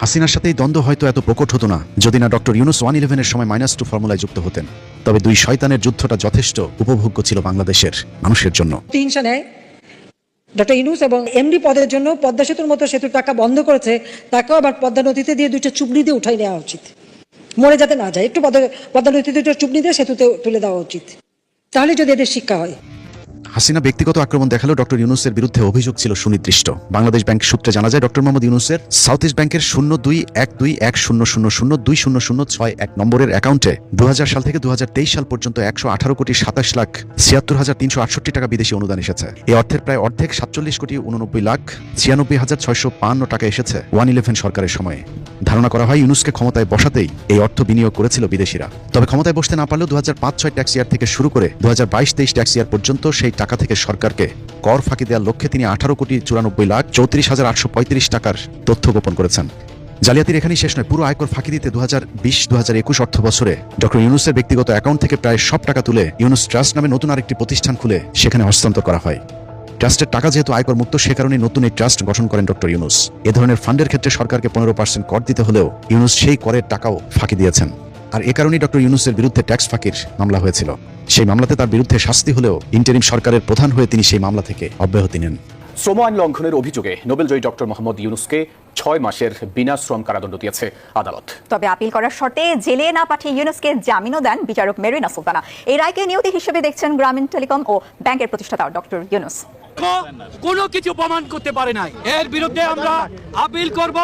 হাসিনার সাথেই দ্বন্দ্ব হয়তো এত প্রকট হতো না যদি না ডক্টর ইউনুস 111-এর সময় -2 ফর্মুলায় যুক্ত হতেন। তবে দুই শয়তানের যুদ্ধটা যথেষ্ট উপভোগ্য ছিল বাংলাদেশের মানুষের জন্য। হিংসা নেয় ডক্টর ইউনুস এবং এমডি পদের জন্য পদ্মা সেতুর মতো সেতুর টাকা বন্ধ করেছে, তাকেও আবার পদ্মা নদীতে দিয়ে 2টা চুবড়ি দিয়ে উঠাই নেওয়া উচিত, মরে যাতে না যায়। একটু পদ্মা নদীতে 2টা চুবড়ি দিয়ে সেতুতে তুলে দেওয়া উচিত, তাহলে যদি এদের শিক্ষা হয়। হাসিনা ব্যক্তিগত আক্রমণ দেখালেও ডক্টর ইউনুসের বিরুদ্ধে অভিযোগ ছিল সুনির্দিষ্ট। বাংলাদেশ ব্যাংক সূত্রে জানা যায় ডক্টর মোহাম্মদ ইউনুসের সাউথ ইস্ট ব্যাংকের 021210002061 নম্বরের অ্যাকাউন্টে 2000 সাল থেকে 2023 সাল পর্যন্ত 118,27,76,368 টাকা বিদেশি অনুদান এসেছে। এই অর্থের প্রায় অর্ধেক 47,89,96,552 টাকা এসেছে 111 সরকারের সময়ে। ধারণা করা হয় ইউনুসকে ক্ষমতায় বসাতেই এই অর্থ বিনিয়োগ করেছিল বিদেশিরা। তবে ক্ষমতায় বসতে না পারলেও 2005-06 ট্যাক্স ইয়ার থেকে শুরু করে 2022-23 ট্যাক্স ইয়ার পর্যন্ত সেই টাকা থেকে সরকারকে কর ফাঁকি দেওয়ার লক্ষ্যে তিনি 18,94,34,835 টাকার তথ্য গোপন করেছেন। জালিয়াতির এখানেই শেষ নয়, পুরো আয়কর ফাঁকি দিতে 2020-2021 অর্থ বছরে ডক্টর ইউনুসের ব্যক্তিগত অ্যাকাউন্ট থেকে প্রায় সব টাকা তুলে ইউনুস ট্রাস্ট নামে নতুন আরেকটি প্রতিষ্ঠান খুলে সেখানে হস্তান্তর করা হয়। ট্রাস্টের টাকা যেহেতু আয়কর মুক্ত, সে কারণে নতুন এই ট্রাস্ট গঠন করেন ডক্টর ইউনুস। এ ধরনের ফান্ডের ক্ষেত্রে সরকারকে 15% কর দিতে হলেও ইউনুস সেই করের টাকাও ফাঁকি দিয়েছেন। আর এ কারণেই ডক্টর ইউনুসের বিরুদ্ধে ট্যাক্স ফাঁকির মামলা হয়েছিল। সেই মামলাতে তার বিরুদ্ধে শাস্তি হলেও ইন্টারিম সরকারের প্রধান হয়ে তিনি সেই মামলা থেকে অব্যাহতি নেন। শ্রম আইন লঙ্ঘনের অভিযোগে নোবেলজয়ী ডক্টর মোহাম্মদ ইউনুসকে 6 মাসের বিনা শ্রম কারাদণ্ড দিয়েছে আদালত। তবে আপিল করার শর্তে জেলে না পাঠিয়ে ইউনুসকে জামিনও দেন বিচারক মেরিনা সুলতানা। এই রায়কে নিয়তি হিসেবে দেখছেন গ্রামীণ টেলিকম ও ব্যাংকের প্রতিষ্ঠাতা ডক্টর ইউনুস। কোনো কিছু প্রমাণ করতে পারে নাই, এর বিরুদ্ধে আমরা আপিল করব।